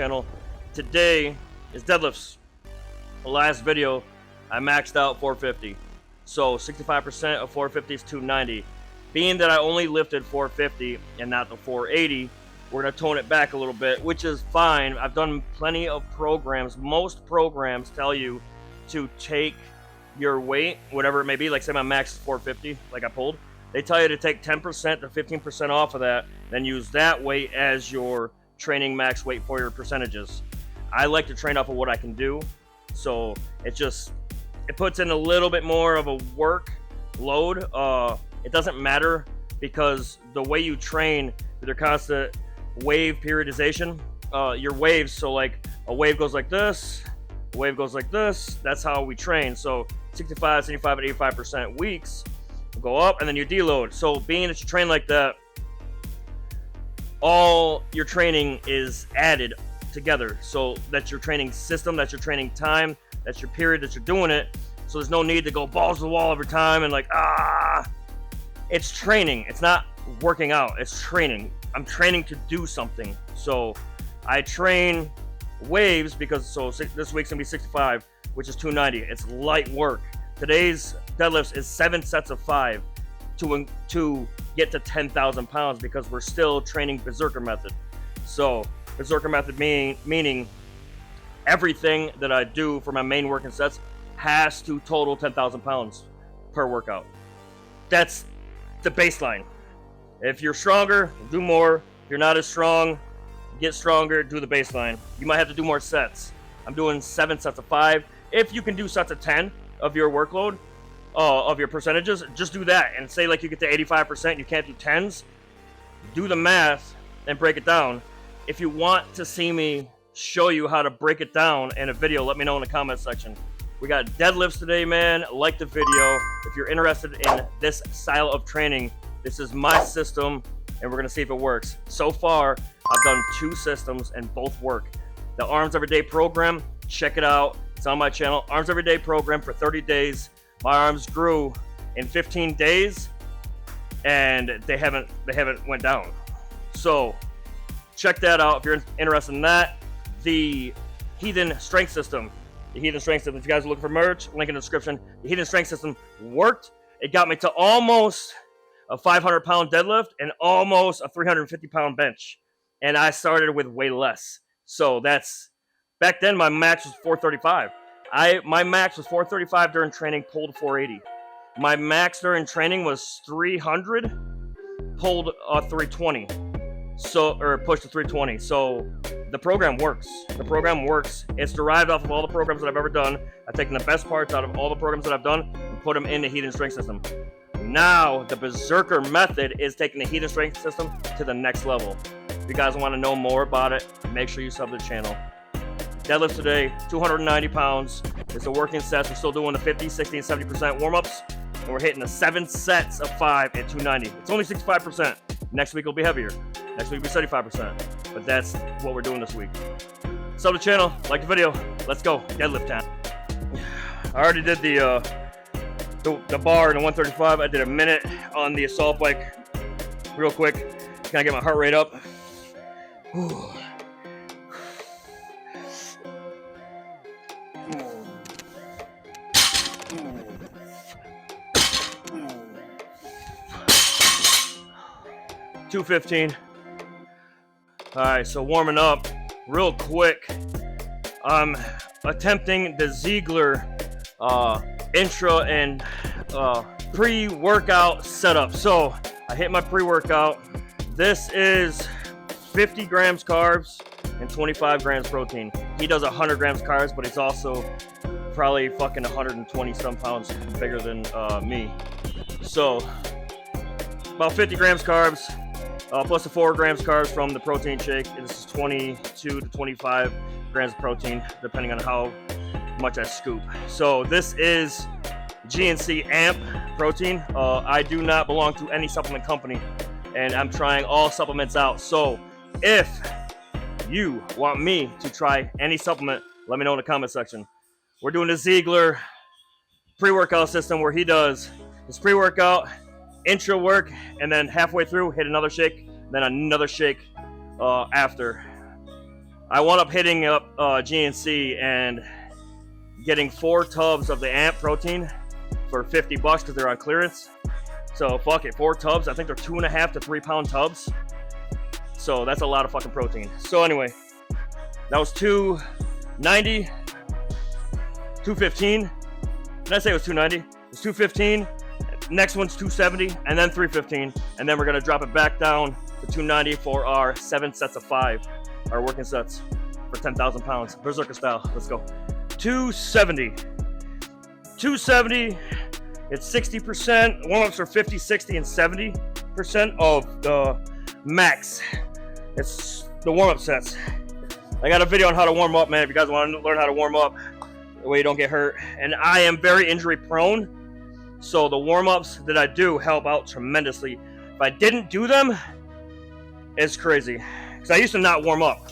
channel. Today is deadlifts. The last video I maxed out 450, so 65% of 450 is 290. Being that I only lifted 450 and not the 480, we're gonna tone it back a little bit, which is fine. I've done plenty of programs. Most programs tell you to take your weight, whatever it may be, like say my max is 450, like I pulled, they tell you to take 10% to 15% off of that, then use that weight as your training max weight for your percentages. I like to train off of what I can do, so it puts in a little bit more of a work load. It doesn't matter because the way you train with your constant wave periodization, your waves, so like a wave goes like this, a wave goes like this, that's how we train. So 65, 75, and 85% weeks will go up, and then you deload. So being that you train like that, all your training is added together. So that's your training system, that's your training time, that's your period that you're doing it. So there's no need to go balls to the wall every time and like, it's training. It's not working out, it's training. I'm training to do something. So I train waves because, so this week's gonna be 65, which is 290. It's light work. Today's deadlifts is 7 sets of 5 to get to 10,000 pounds because we're still training Berserker Method. So Berserker Method meaning everything that I do for my main working sets has to total 10,000 pounds per workout. That's the baseline. If you're stronger, do more. If you're not as strong, get stronger, do the baseline. You might have to do more sets. I'm doing 7 sets of 5. If you can do sets of 10 of your workload, of your percentages, just do that. And say like you get to 85%, you can't do 10s, do the math and break it down. If you want to see me show you how to break it down in a video, let me know in the comment section. We got deadlifts today, man. Like the video. If you're interested in this style of training, this is my system, and we're gonna see if it works. So far, I've done 2 systems and both work. The Arms Everyday program, check it out. It's on my channel. Arms Everyday program for 30 days. My arms grew in 15 days, and they haven't went down. So check that out if you're interested in that. The Heathen Strength System. The Heathen Strength System. If you guys are looking for merch, link in the description. The Heathen Strength System worked. It got me to almost a 500-pound deadlift and almost a 350-pound bench. And I started with way less. So that's, back then my max was 435. My max was 435 during training, pulled 480. My max during training was 300, pulled 320. So, or pushed to 320. So the program works. The program works. It's derived off of all the programs that I've ever done. I've taken the best parts out of all the programs that I've done and put them in the Heathen Strength System. Now, the Berserker Method is taking the Heathen Strength System to the next level. If you guys want to know more about it, make sure you sub to the channel. Deadlifts today, 290 pounds. It's the working sets. We're still doing the 50, 60, and 70% warm-ups. And we're hitting the 7 sets of 5 at 290. It's only 65%. Next week will be heavier. Next week will be 75%. But that's what we're doing this week. Sub to the channel, like the video. Let's go. Deadlift time. I already did the bar and the 135. I did a minute on the assault bike real quick. Can I get my heart rate up? Whew. $215. All right, so warming up real quick. I'm attempting the Ziegler intra and pre-workout setup. So I hit my pre-workout. This is 50 grams carbs and 25 grams protein. He does 100 grams carbs, but he's also probably fucking 120 some pounds bigger than me. So about 50 grams carbs, plus the 4 grams carbs from the protein shake. This is 22 to 25 grams of protein, depending on how much I scoop. So this is GNC AMP protein. I do not belong to any supplement company, and I'm trying all supplements out. So if you want me to try any supplement, let me know in the comment section. We're doing the Ziegler pre-workout system where he does his pre-workout, intro work, and then halfway through hit another shake, then another shake after. I wound up hitting up GNC and getting 4 tubs of the AMP protein for $50 because they're on clearance. So fuck it, 4 tubs. I think they're 2.5 to 3 pound tubs. So that's a lot of fucking protein. So anyway, that was 290, 215. Did I say it was 290? It was 215. Next one's 270, and then 315, and then we're gonna drop it back down to 290 for our 7 sets of 5, our working sets for 10,000 pounds, Berserker style. Let's go. 270. 270. It's 60%. Warm-ups are 50, 60, and 70% of the max. It's the warm-up sets. I got a video on how to warm up, man. If you guys want to learn how to warm up, the way you don't get hurt. And I am very injury prone, so the warm-ups that I do help out tremendously. If I didn't do them, it's crazy. Because I used to not warm up.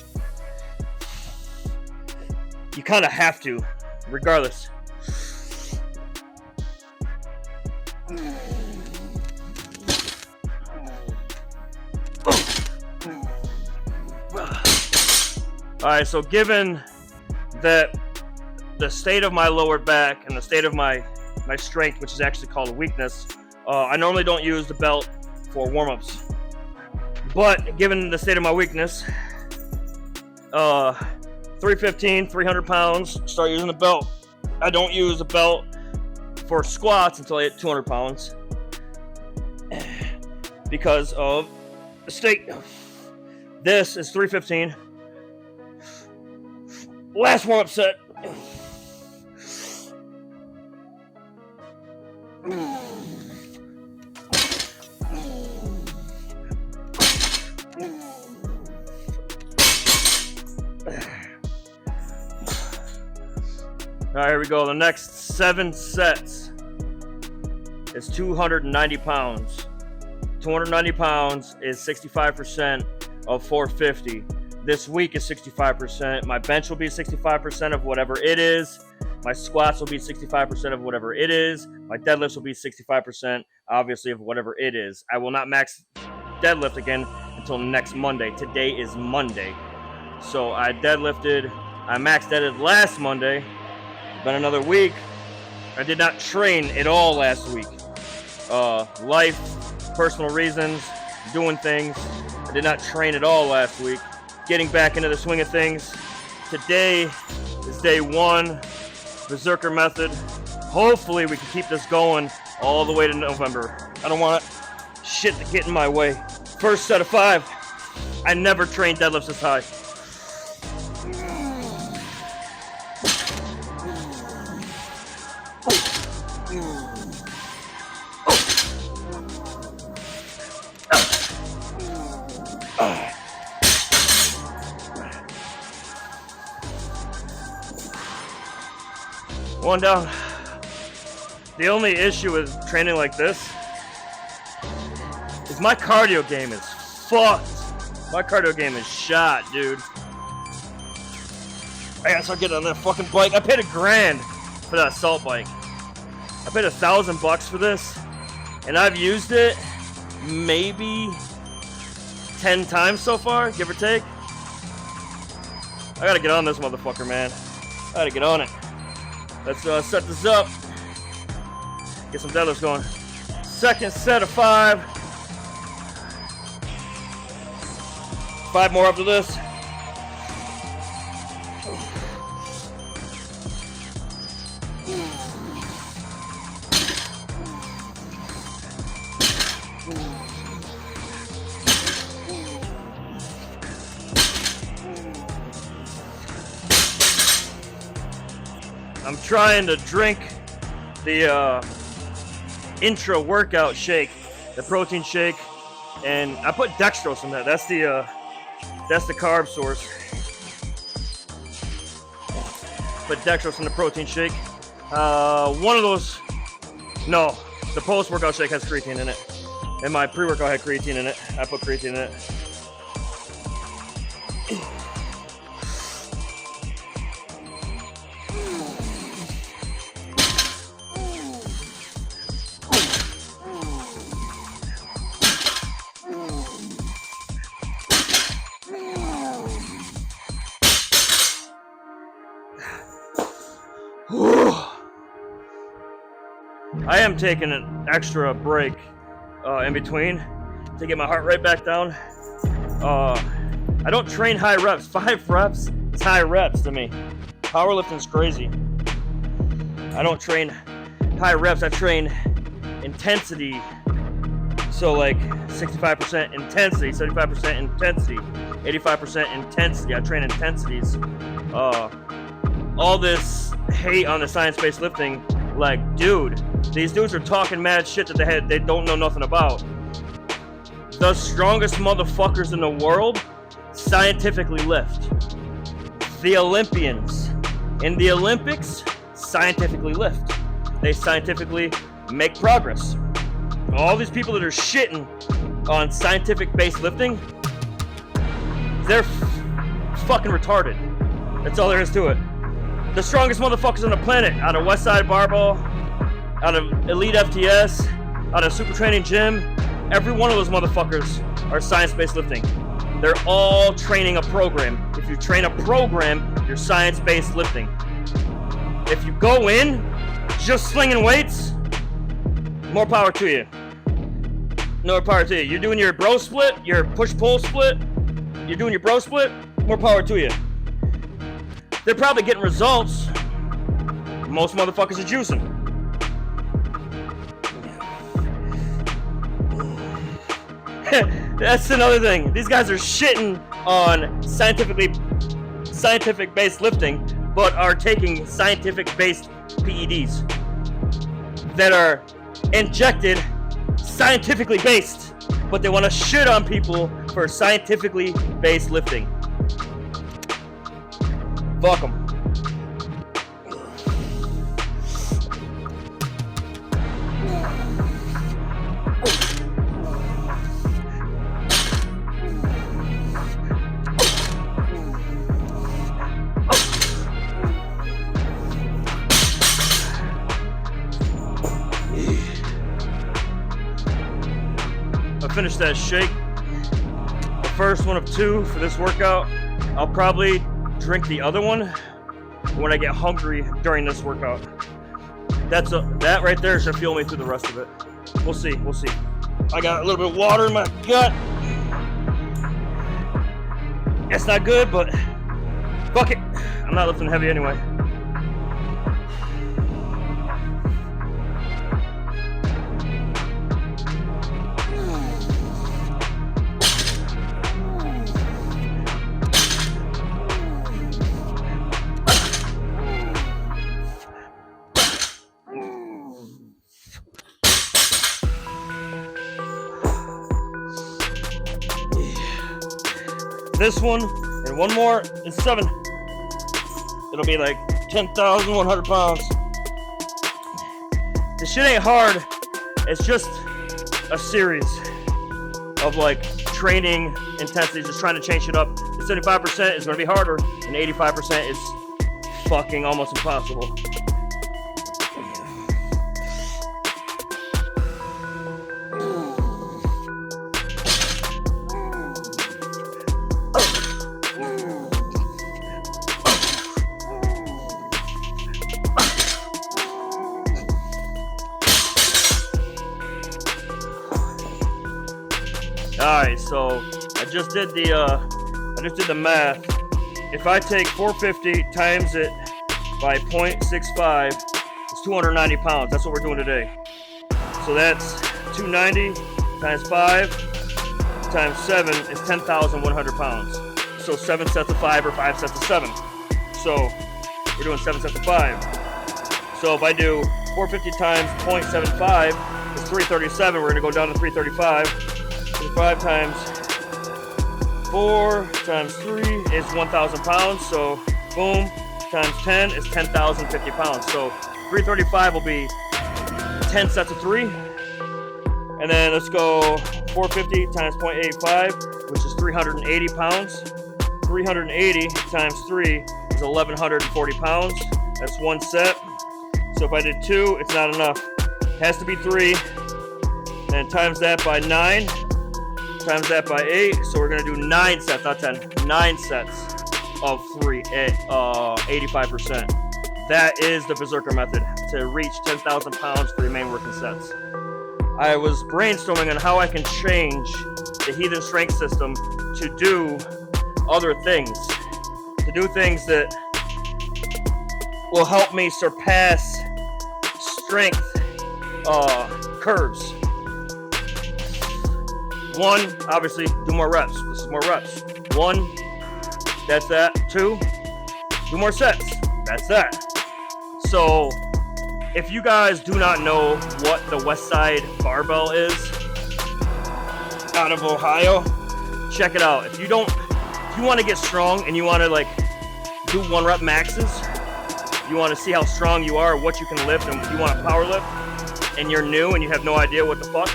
You kind of have to, regardless. Alright, so given that the state of my lower back and the state of my strength, which is actually called a weakness, I normally don't use the belt for warm-ups. But given the state of my weakness, 315, 300 pounds, start using the belt. I don't use the belt for squats until I hit 200 pounds because of the state. This is 315. Last warm-up set. All right, here we go. The next 7 sets is 290 pounds. 290 pounds is 65% of 450. This week is 65%. My bench will be 65% of whatever it is. My squats will be 65% of whatever it is. My deadlifts will be 65%, obviously, of whatever it is. I will not max deadlift again until next Monday. Today is Monday. So I max deadlifted last Monday. Been another week. I did not train at all last week. Life, personal reasons, doing things. I did not train at all last week. Getting back into the swing of things. Today is day 1, Berserker Method. Hopefully we can keep this going all the way to November. I don't want shit to get in my way. First set of 5. I never trained deadlifts this high. One down. The only issue with training like this is my cardio game is fucked. My cardio game is shot, dude. I gotta start getting on that fucking bike. I paid $1,000 for that assault bike. I paid $1,000 for this, and I've used it maybe 10 times so far, give or take. I gotta get on this motherfucker, man. I gotta get on it. Let's set this up. Get some deadlifts going. Second set of 5. 5 more after this. I'm trying to drink the intra workout shake, the protein shake, and I put dextrose in that. That's the carb source. Put dextrose in the protein shake. One of those, no, the post-workout shake has creatine in it, and my pre-workout had creatine in it. I put creatine in it. I am taking an extra break in between to get my heart rate back down. I don't train high reps. 5 reps is high reps to me. Powerlifting's crazy. I don't train high reps. I train intensity. So like 65% intensity, 75% intensity, 85% intensity. I train intensities. All this hate on the science-based lifting, like, dude, these dudes are talking mad shit that they don't know nothing about. The strongest motherfuckers in the world scientifically lift. The Olympians in the Olympics scientifically lift. They scientifically make progress. All these people that are shitting on scientific-based lifting, they're fucking retarded. That's all there is to it. The strongest motherfuckers on the planet, out of Westside Barbell, out of EliteFTS, out of Super Training Gym, every one of those motherfuckers are science-based lifting. They're all training a program. If you train a program, you're science-based lifting. If you go in just slinging weights, more power to you. More power to you. You're doing your bro split, your push-pull split, you're doing your bro split, more power to you. They're probably getting results. Most motherfuckers are juicing. That's another thing. These guys are shitting on scientific-based lifting, but are taking scientific-based PEDs that are injected scientifically based, but they want to shit on people for scientifically based lifting. Fuck them. I finished that shake, the first one of 2 for this workout. I'll probably drink the other one when I get hungry during this workout. That right there should fuel me through the rest of it. We'll see. I got a little bit of water in my gut. It's not good, but fuck it. I'm not lifting heavy anyway. This one and one more is 7. It'll be like 10,100 pounds. This shit ain't hard. It's just a series of like training intensity, just trying to change it up. The 75% is going to be harder, and 85% is fucking almost impossible. Alright, so I just did the math. If I take 450 times it by 0.65, it's 290 pounds. That's what we're doing today. So that's 290 times 5 times 7 is 10,100 pounds. So 7 sets of 5 or 5 sets of 7. So we're doing 7 sets of 5. So if I do 450 times 0.75, it's 337. We're going to go down to 335. 5 times 4 times 3 is 1,000 pounds. So boom, times 10 is 10,050 pounds. So 335 will be 10 sets of 3. And then let's go 450 times 0.85, which is 380 pounds. 380 times 3 is 1,140 pounds. That's one set. So if I did 2, it's not enough. It has to be 3. And times that by 9. Times that by 8, so we're going to do 9 sets, not 10. 9 sets of 3 at 85%. that is the Berserker Method to reach 10,000 pounds for your main working sets. I was brainstorming on how I can change the Heathen strength system to do other things, to do things that will help me surpass strength curves. One, obviously, do more reps. This is more reps. One, that's that. Two, do more sets. That's that. So, if you guys do not know what the Westside barbell is out of Ohio, check it out. If you want to get strong and you want to like do 1 rep maxes, you want to see how strong you are, what you can lift, and you want to power lift, and you're new and you have no idea what the fuck,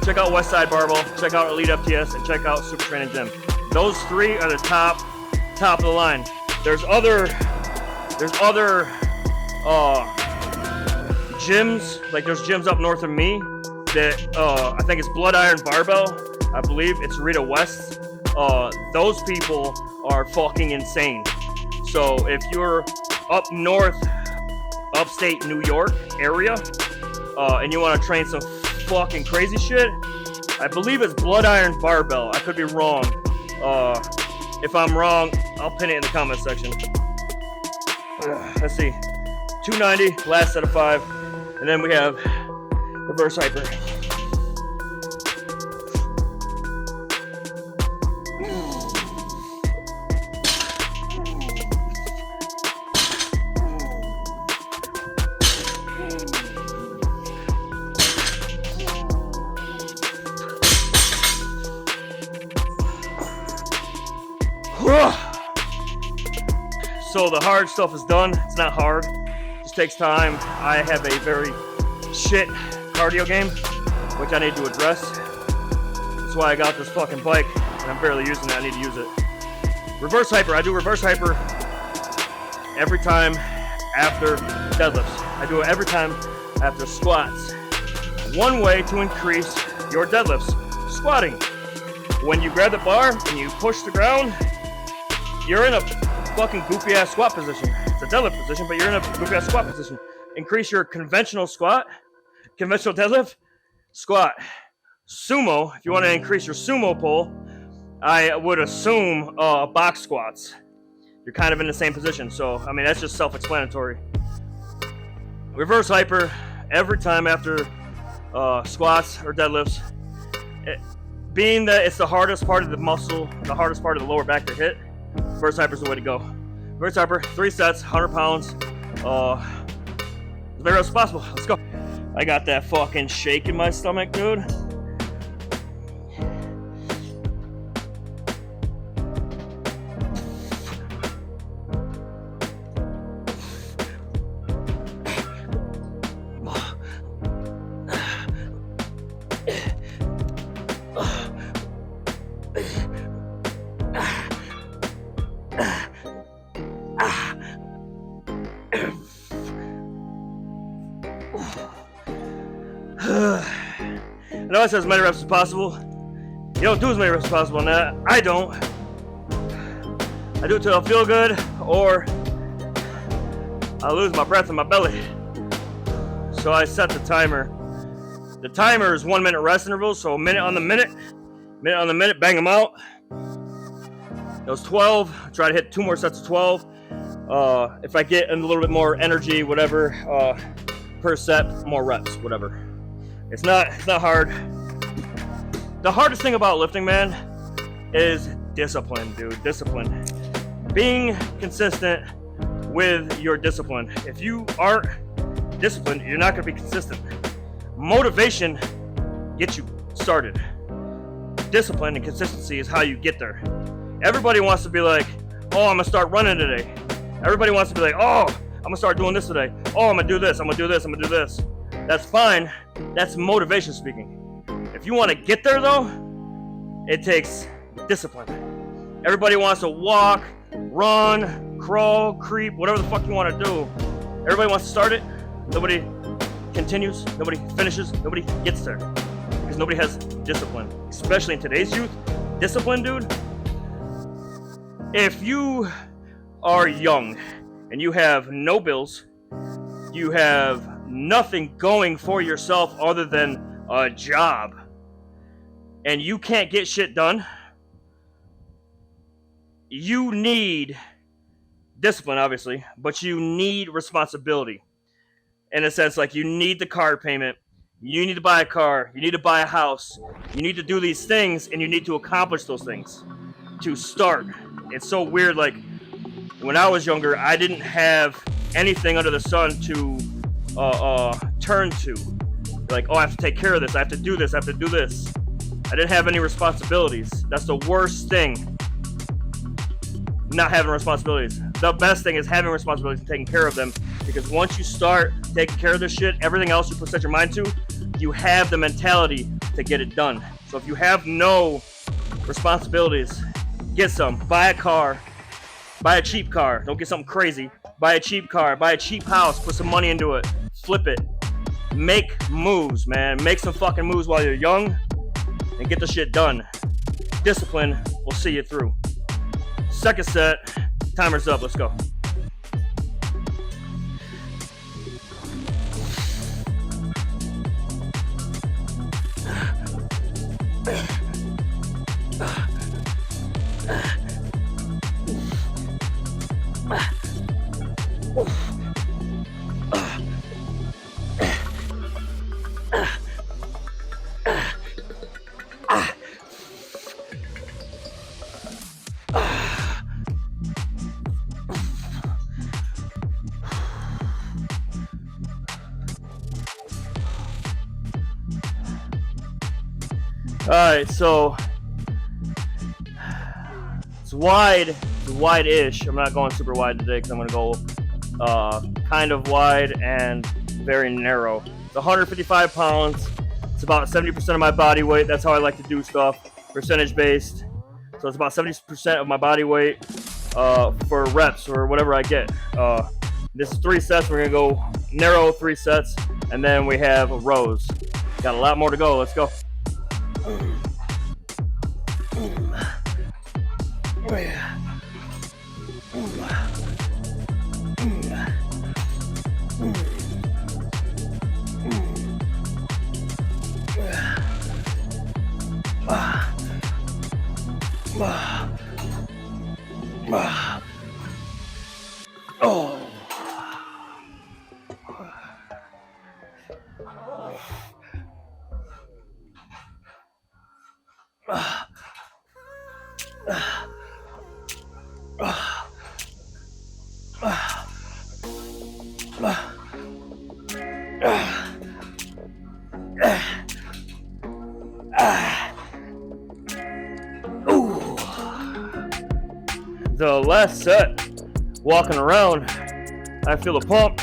check out Westside Barbell, check out EliteFTS, and check out Super Training Gym. Those 3 are the top of the line. There's other gyms, like there's gyms up north of me that I think it's Blood Iron Barbell. I believe it's Rita West. Those people are fucking insane. So if you're up north, upstate New York area, and you want to train some fucking crazy shit, I believe it's Blood Iron Barbell. I could be wrong. If I'm wrong, I'll pin it in the comment section. Let's see, 290, last set of 5, and then we have reverse hyper. So the hard stuff is done. It's not hard. It just takes time. I have a very shit cardio game, which I need to address. That's why I got this fucking bike, and I'm barely using it. I need to use it. Reverse hyper. I do reverse hyper every time after deadlifts. I do it every time after squats. One way to increase your deadlifts, squatting. When you grab the bar and you push the ground, you're in a fucking goofy ass squat position. It's a deadlift position, but you're in a goofy ass squat position. Increase your conventional squat, conventional deadlift, squat. Sumo, if you want to increase your sumo pull, I would assume box squats. You're kind of in the same position. So, I mean, that's just self-explanatory. Reverse hyper every time after squats or deadlifts. Being that it's the hardest part of the muscle, the hardest part of the lower back to hit, reverse hyper is the way to go. Reverse hyper, 3 sets, 100 pounds. As very as possible. Let's go. I got that fucking shake in my stomach, dude. I know it says as many reps as possible. You don't do as many reps as possible on that. I don't. I do it till I feel good, or I lose my breath in my belly. So I set the timer. The timer is 1 minute rest intervals, so a minute on the minute, bang them out. Those 12, try to hit 2 more sets of 12. If I get a little bit more energy, whatever, per set, more reps, whatever. It's not hard. The hardest thing about lifting, man, is discipline, dude. Discipline. Being consistent with your discipline. If you aren't disciplined, you're not going to be consistent. Motivation gets you started. Discipline and consistency is how you get there. Everybody wants to be like, oh, I'm going to start running today. Everybody wants to be like, oh, I'm going to start doing this today. Oh, I'm going to do this. I'm going to do this. I'm going to do this. That's fine. That's motivation speaking. If you want to get there, though, it takes discipline. Everybody wants to walk, run, crawl, creep, whatever the fuck you want to do. Everybody wants to start it. Nobody continues. Nobody finishes. Nobody gets there. Because nobody has discipline. Especially in today's youth. Discipline, dude. If you are young and you have no bills, you have nothing going for yourself other than a job, and you can't get shit done, you need discipline, obviously, but you need responsibility. In a sense, like, you need the car payment, you need to buy a car, you need to buy a house, you need to do these things, and you need to accomplish those things to start. It's so weird. Like, when I was younger, I didn't have anything under the sun to turn to. Like, oh, I have to take care of this, I have to do this, I have to do this. I didn't have any responsibilities. That's the worst thing, not having responsibilities. The best thing is having responsibilities and taking care of them, because once you start taking care of this shit, everything else you set your mind to, you have the mentality to get it done. So if you have no responsibilities, get some. Buy a car, buy a cheap car. Don't get something crazy. Buy a cheap car, buy a cheap house, put some money into it, flip it. Make moves, man. Make some fucking moves while you're young and get the shit done. Discipline will see you through. Second set, timer's up, let's go. Alright, so it's wide-ish. I'm not going super wide today because I'm going to go kind of wide and very narrow. It's 155 pounds. It's about 70% of my body weight. That's how I like to do stuff, percentage-based. So it's about 70% of my body weight for reps or whatever I get. This is 3 sets. We're going to go narrow 3 sets, and then we have rows. Got a lot more to go. Let's go. Oh. The last set, walking around, I feel a pump.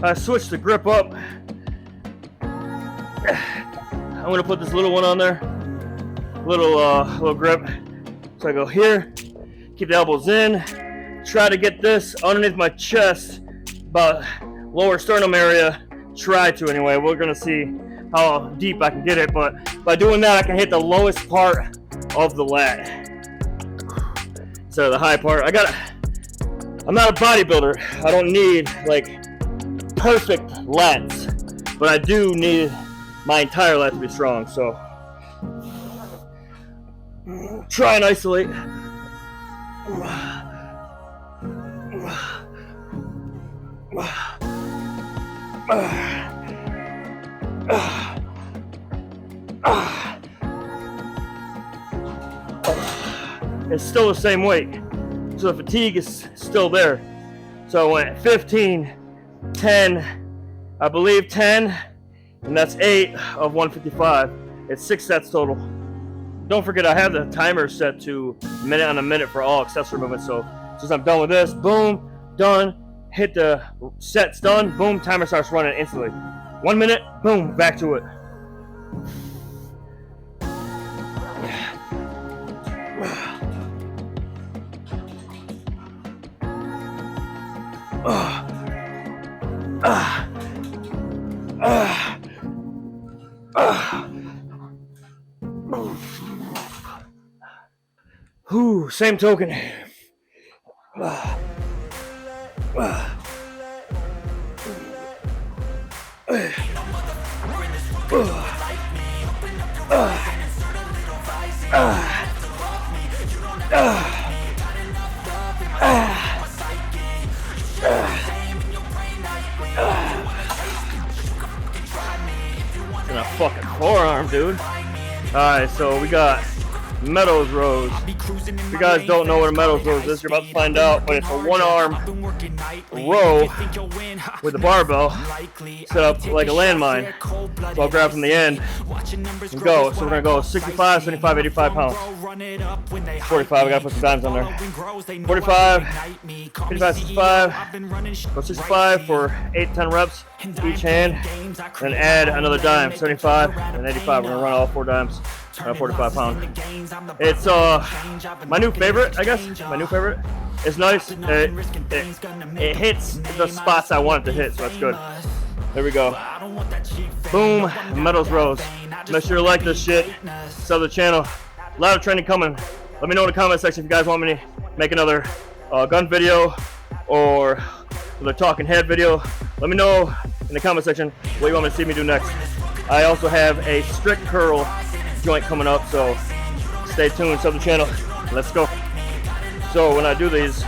I switched the grip up. I'm gonna put this little one on there, little grip. So I go here, keep the elbows in, try to get this underneath my chest, about lower sternum area. Try to anyway. We're gonna see how deep I can get it, but by doing that, I can hit the lowest part of the lat. So the high part. I'm not a bodybuilder. I don't need like perfect lats, but I do need my entire lat to be strong. So try and isolate. It's still the same weight, so the fatigue is still there. So I went 15, 10, I believe 10, and that's 8 of 155. It's 6 sets total. Don't forget, I have the timer set to minute on a minute for all accessory movements. So since I'm done with this, boom, done, hit the sets done, boom, timer starts running instantly. 1 minute, boom, back to it. Whew, same token. In a fucking forearm, dude. Alright, so we got Meadows rows. If you guys don't know what a Meadows rows is, you're about to find out, but it's a one-arm row with a barbell set up like a landmine. So I'll grab from the end and go. So we're going to go 65, 75, 85 pounds. 45, I got to put some dimes on there. 45, 55, 65, go 65 for 8 to 10 reps each hand, then add another dime, 75 and 85. We're going to run all 4 dimes. 45 pound. It's my new favorite, I guess. My new favorite. It's nice. It hits the spots I want it to hit, so that's good. There we go. Boom. Meadows rows. Make sure you like this shit. Sub the channel. A lot of training coming. Let me know in the comment section if you guys want me to make another gun video or another talking head video. Let me know in the comment section what you want me to see me do next. I also have a strict curl joint coming up, so stay tuned, sub the channel. Let's go. So when I do these,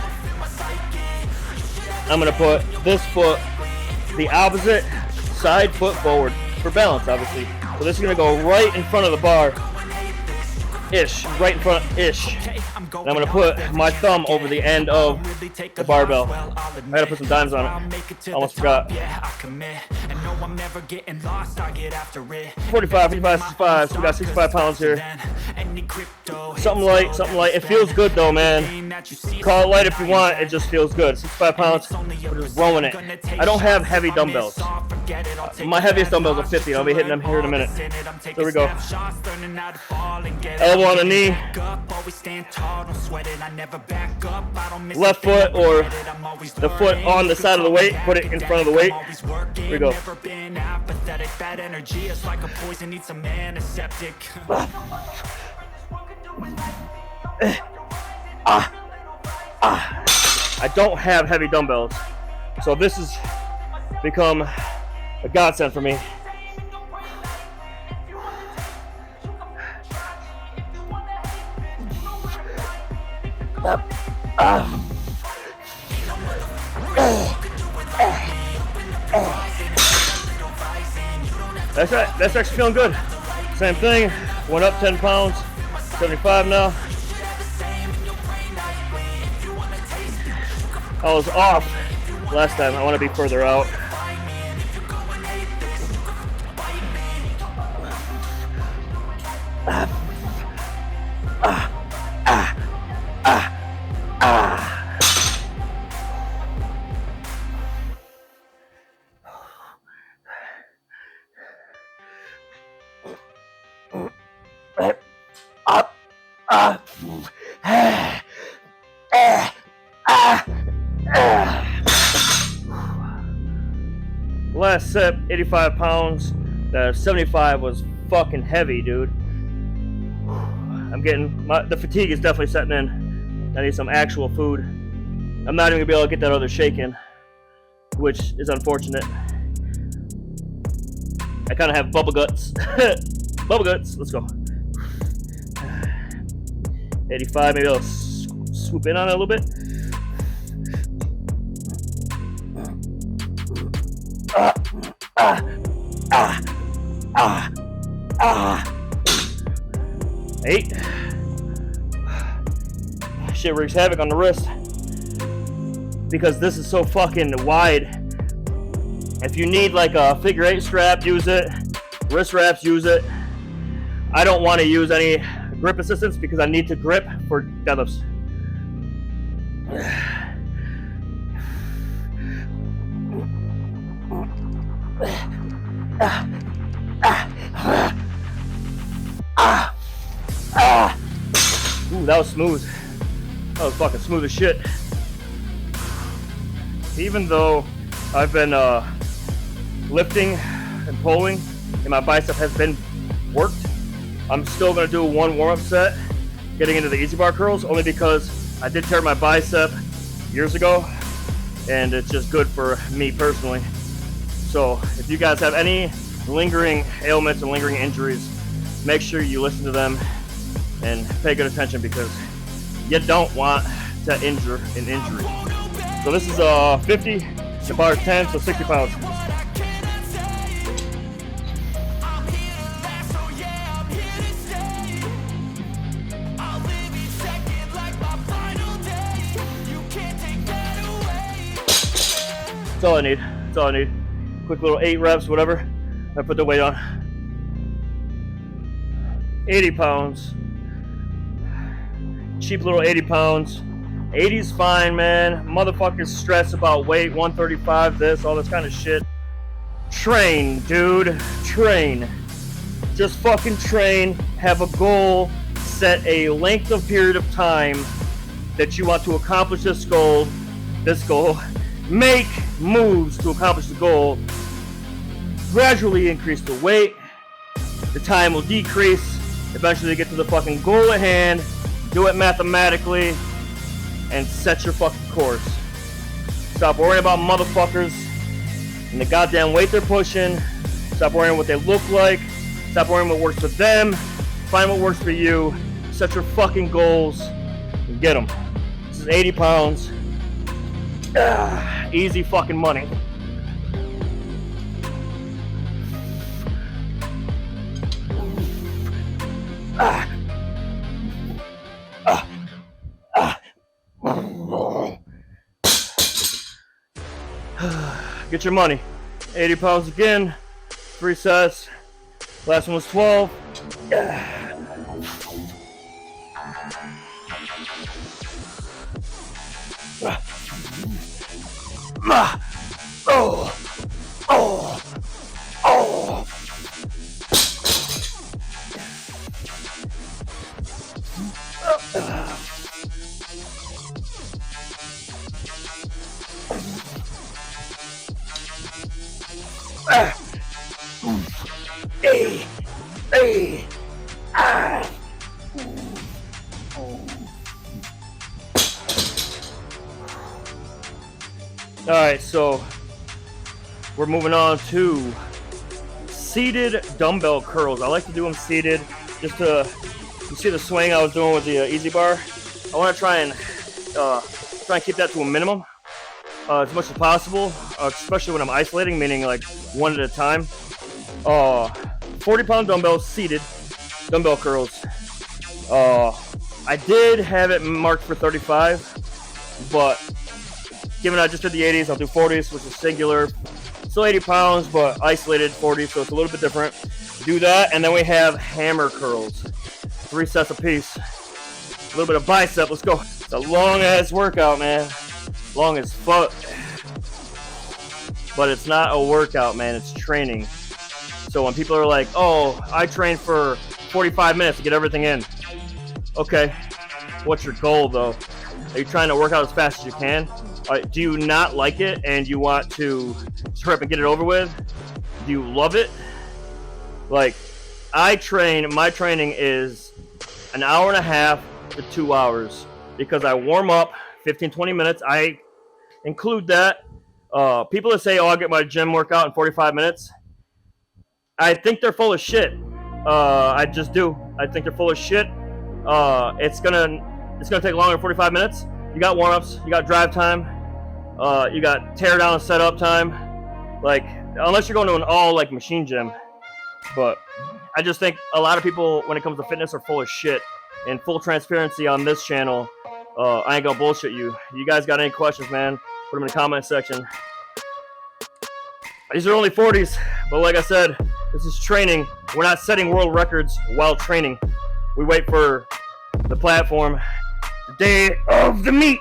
I'm gonna put this foot the opposite side foot forward for balance, obviously. So this is gonna go right in front of the bar ish, right in front ish. And I'm gonna put my thumb over the end of the barbell. I gotta put some dimes on it. Almost forgot. 45, 55, 65. So we got 65 pounds here. Something light, something light. It feels good though, man. Call it light if you want. It just feels good. 65 pounds. We're just rolling it. I don't have heavy dumbbells. My heaviest dumbbells are 50. I'll be hitting them here in a minute. There we go. Elbow on the knee. Left foot or the foot on the side of the weight. Put it in front of the weight. Here we go. I don't have heavy dumbbells, so this has become a godsend for me. That's actually feeling good. Same thing, went up 10 pounds, 75 now. I was off last time. I want to be further out. Last set, 85 pounds. The 75 was fucking heavy, dude. I'm getting, the fatigue is definitely setting in. I need some actual food. I'm not even gonna be able to get that other shake in, which is unfortunate. I kind of have bubble guts. Bubble guts, let's go. 85, maybe I'll swoop in on it a little bit. Eight. Shit wreaks havoc on the wrist because this is so fucking wide. If you need like a figure 8 strap, use it. Wrist wraps, use it. I don't want to use any grip assistance because I need to grip for deadlifts. Ooh, that was smooth. That was fucking smooth as shit. Even though I've been lifting and pulling and my bicep has been worked, I'm still gonna do one warm-up set getting into the easy bar curls, only because I did tear my bicep years ago, and it's just good for me personally. So if you guys have any lingering ailments and lingering injuries, make sure you listen to them and pay good attention, because you don't want to injure an injury. So this is 50, the bar is 10, so 60 pounds. That's all I need. That's all I need. Quick little 8 reps, whatever. I put the weight on. 80 pounds. Cheap little 80 pounds. 80's fine, man. Motherfuckers stress about weight, 135, this, all this kind of shit. Train, dude. Train. Just fucking train. Have a goal. Set a length of period of time that you want to accomplish this goal. Make moves to accomplish the goal. Gradually increase the weight. The time will decrease. Eventually get to the fucking goal at hand. Do it mathematically. And set your fucking course. Stop worrying about motherfuckers and the goddamn weight they're pushing. Stop worrying what they look like. Stop worrying what works for them. Find what works for you. Set your fucking goals and get them. This is 80 pounds. Easy fucking money. Get your money. 80 pounds again. 3 sets. Last one was 12. Alright, so we're moving on to seated dumbbell curls. I like to do them seated, just to, you see the swing I was doing with the easy bar. I want to try and keep that to a minimum as much as possible, especially when I'm isolating, meaning like one at a time. 40-pound dumbbells, seated dumbbell curls. I did have it marked for 35, but given I just did the 80s, I'll do 40s, which is singular. Still 80 pounds, but isolated 40, so it's a little bit different. Do that, and then we have hammer curls. 3 sets apiece. A little bit of bicep, let's go. It's a long-ass workout, man. Long as fuck. But it's not a workout, man, it's training. So when people are like, oh, I train for 45 minutes to get everything in. Okay, what's your goal, though? Are you trying to work out as fast as you can? Do you not like it and you want to hurry up and get it over with? Do you love it? Like, my training is an hour and a half to 2 hours because I warm up 15-20 minutes. I include that. People that say, oh, I'll get my gym workout in 45 minutes. I think they're full of shit. I just do. I think they're full of shit. It's gonna take longer than 45 minutes. You got warm-ups, you got drive time, you got tear down and set up time. Like, unless you're going to an all like machine gym. But I just think a lot of people when it comes to fitness are full of shit. And full transparency on this channel, I ain't gonna bullshit you. You guys got any questions, man? Put them in the comment section. These are only 40s, but like I said, this is training. We're not setting world records while training. We wait for the platform, the day of the meet.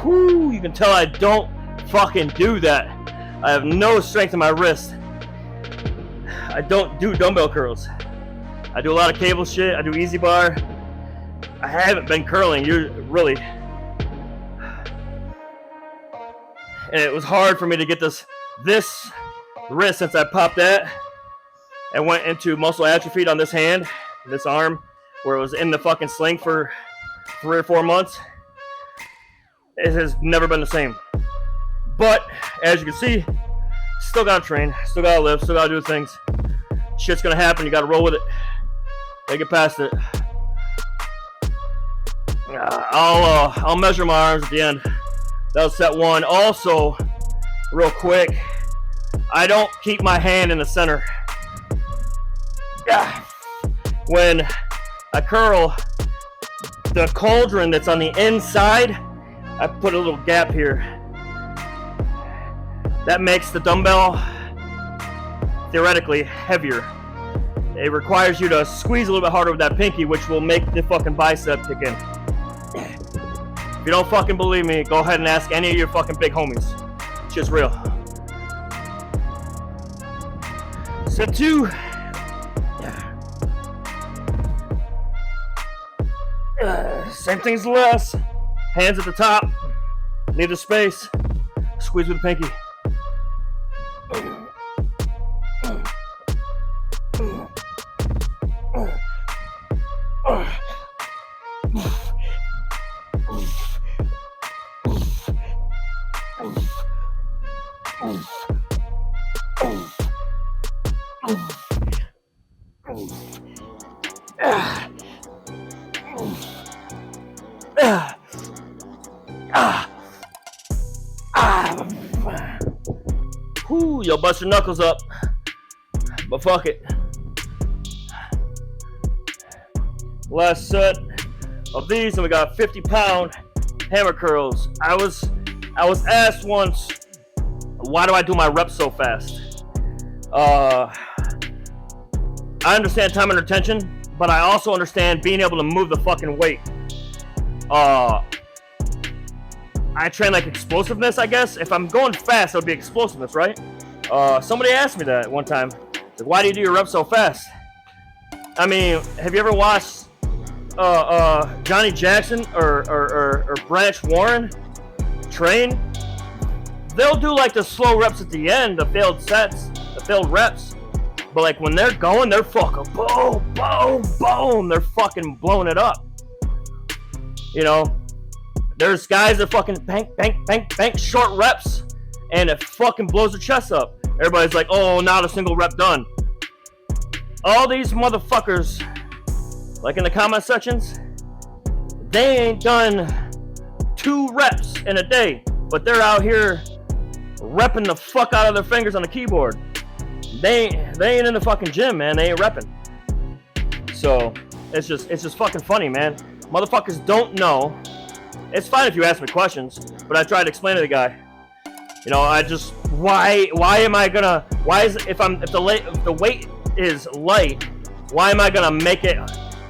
Whew, you can tell I don't fucking do that. I have no strength in my wrist. I don't do dumbbell curls. I do a lot of cable shit. I do easy bar. I haven't been curling, really. And it was hard for me to get this wrist since I popped that and went into muscle atrophy on this hand, this arm, where it was in the fucking sling for 3 or 4 months. It has never been the same. But as you can see, still gotta train, still gotta live, still gotta do things. Shit's gonna happen. You gotta roll with it. Gotta get past it. I'll measure my arms at the end. That was set 1. Also, real quick, I don't keep my hand in the center. When I curl, the cauldron that's on the inside, I put a little gap here. That makes the dumbbell theoretically heavier. It requires you to squeeze a little bit harder with that pinky, which will make the fucking bicep kick in. If you don't fucking believe me, go ahead and ask any of your fucking big homies. It's just real. Set 2. Same thing as the last. Hands at the top. Leave the space. Squeeze with the pinky. Whoo, you'll bust your knuckles up, but fuck it. Last set of these, and we got 50-pound hammer curls. I was asked once, why do I do my reps so fast? I understand time under tension, but I also understand being able to move the fucking weight. I train like explosiveness, I guess. If I'm going fast, it would be explosiveness, right? Somebody asked me that one time. Like, why do you do your reps so fast? I mean, have you ever watched Johnny Jackson or Branch Warren train? They'll do like the slow reps at the end, the failed sets, the failed reps. But like when they're going, they're fucking boom, boom, boom. They're fucking blowing it up. You know? There's guys that fucking bank, short reps, and it fucking blows their chest up. Everybody's like, oh, not a single rep done. All these motherfuckers, like in the comment sections, they ain't done 2 reps in a day, but they're out here repping the fuck out of their fingers on the keyboard. They ain't in the fucking gym, man. They ain't repping. So it's just fucking funny, man. Motherfuckers don't know. It's fine if you ask me questions, but I tried to explain to the guy. You know, why is if the weight is light, why am I gonna make it?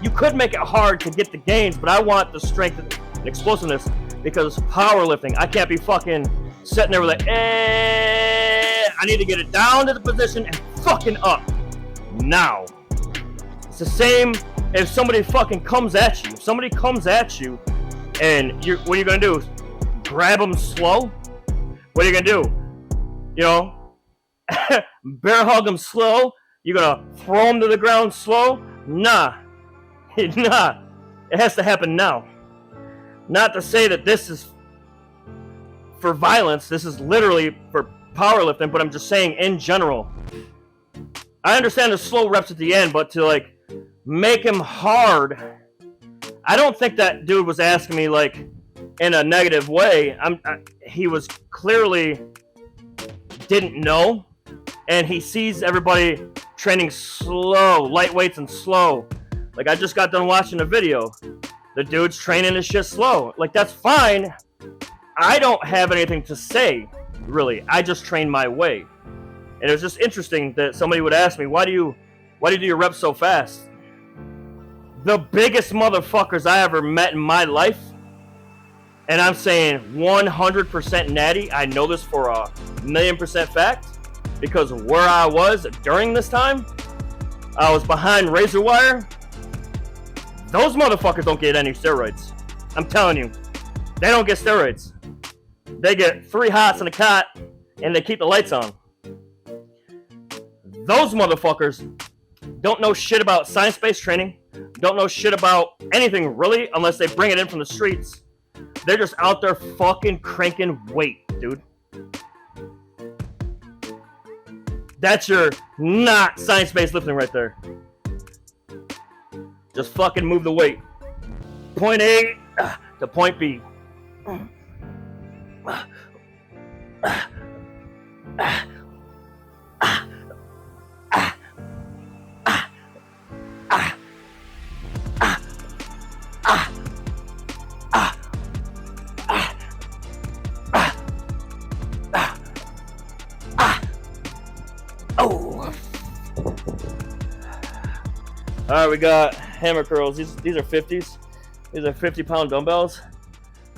You could make it hard to get the gains, but I want the strength and explosiveness because powerlifting. I can't be fucking sitting there with like, I need to get it down to the position and fucking up now. It's the same if somebody fucking comes at you. If somebody comes at you. And what are you gonna do? Grab them slow? What are you gonna do? You know, bear hug them slow? You're gonna throw them to the ground slow? Nah. Nah. It has to happen now. Not to say that this is for violence. This is literally for powerlifting, but I'm just saying in general. I understand the slow reps at the end, but to like make them hard. I don't think that dude was asking me like in a negative way. He was clearly didn't know, and he sees everybody training slow, light weights and slow. Like I just got done watching a video. The dude's training his shit slow. Like that's fine. I don't have anything to say, really. I just train my way. And it was just interesting that somebody would ask me, why do you do your reps so fast? The biggest motherfuckers I ever met in my life And I'm saying 100% natty. I know this for a 1,000,000% fact because where I was during this time, I was behind razor wire. Those motherfuckers don't get any steroids. I'm telling you, they don't get steroids. They get 3 hots in a cot and they keep the lights on. Those motherfuckers don't know shit about science-based training, don't know shit about anything really unless they bring it in from the streets. They're just out there fucking cranking weight, dude. That's your not science-based lifting right there. Just fucking move the weight. Point A to point B. All right, we got hammer curls. These are 50s. These are 50-pound dumbbells.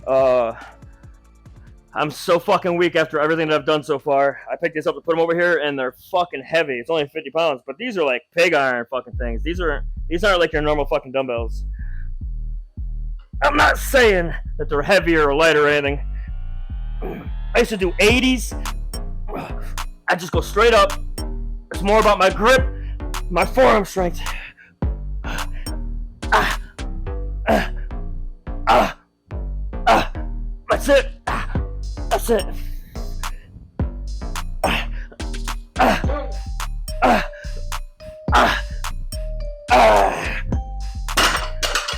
I'm so fucking weak after everything that I've done so far. I picked these up to put them over here, and they're fucking heavy. It's only 50 pounds, but these are like pig iron fucking things. These aren't like your normal fucking dumbbells. I'm not saying that they're heavier or lighter or anything. I used to do 80s. I just go straight up. It's more about my grip, my forearm strength. That's it. That's it.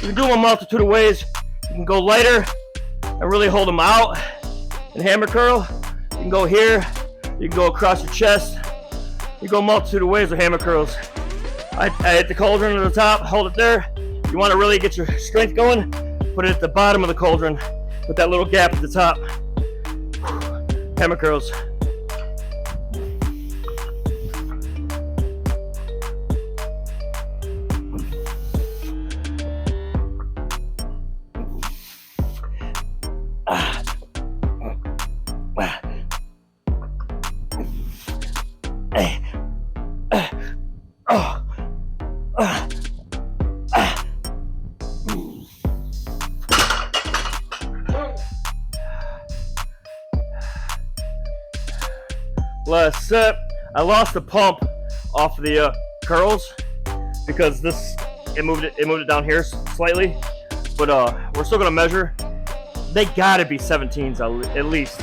You can do them a multitude of ways. You can go lighter and really hold them out and hammer curl. You can go here. You can go across your chest. You go a multitude of ways with hammer curls. I hit the cauldron at the top, hold it there. You want to really get your strength going, put it at the bottom of the cauldron. Put that little gap at the top. Hammer curls. Last set. I lost the pump off the curls because it moved it down here slightly, but we're still gonna measure. They gotta be 17s at least.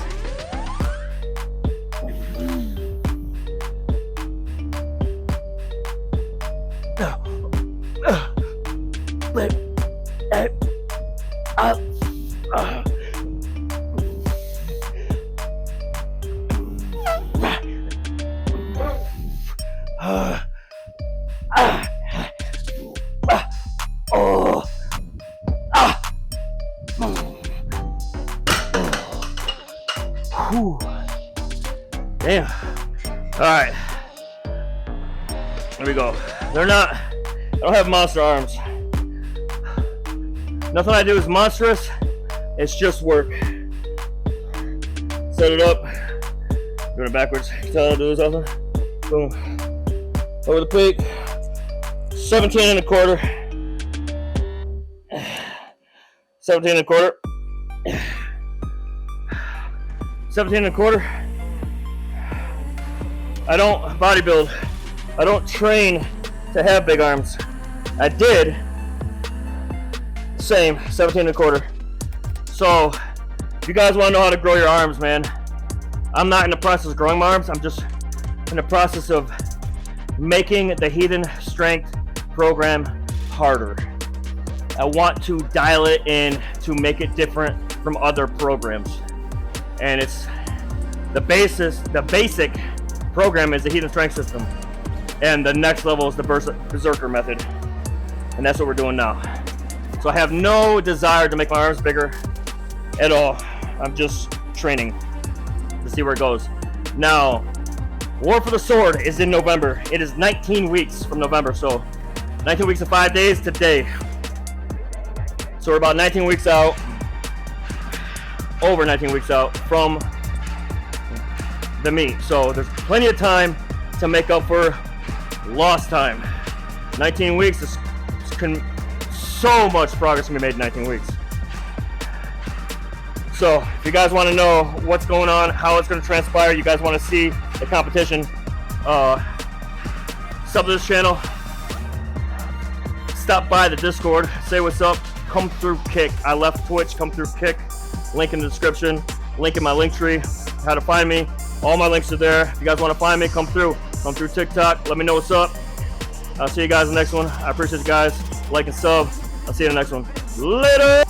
Damn. Alright. There we go. I don't have monster arms. Nothing I do is monstrous. It's just work. Set it up. Doing it backwards. Tell it to do something. Boom. Over the peak. 17 and a quarter. 17 and a quarter. 17 and a quarter. I don't bodybuild. I don't train to have big arms. I did. Same, 17 and a quarter. So, if you guys want to know how to grow your arms, man, I'm not in the process of growing my arms. I'm just in the process of making the Heathen Strength Program harder. I want to dial it in to make it different from other programs. And it's the basic program is the Heathen Strength System. And the next level is the Berserker Method. And that's what we're doing now. So I have no desire to make my arms bigger at all. I'm just training to see where it goes. Now, War for the Sword is in November. It is 19 weeks from November, so 19 weeks and 5 days today. So we're about 19 weeks out. over 19 weeks out from the meet. So there's plenty of time to make up for lost time. 19 weeks is so much progress can be made in 19 weeks. So if you guys want to know what's going on, how it's going to transpire, you guys want to see the competition, sub to this channel, stop by the Discord, say what's up, come through Kick. I left Twitch, come through Kick, link in the description, link in my link tree, how to find me. All my links are there. If you guys want to find me, come through TikTok, let me know what's up. I'll see you guys in the next one. I appreciate you guys. Like and sub. I'll see you in the next one. Later.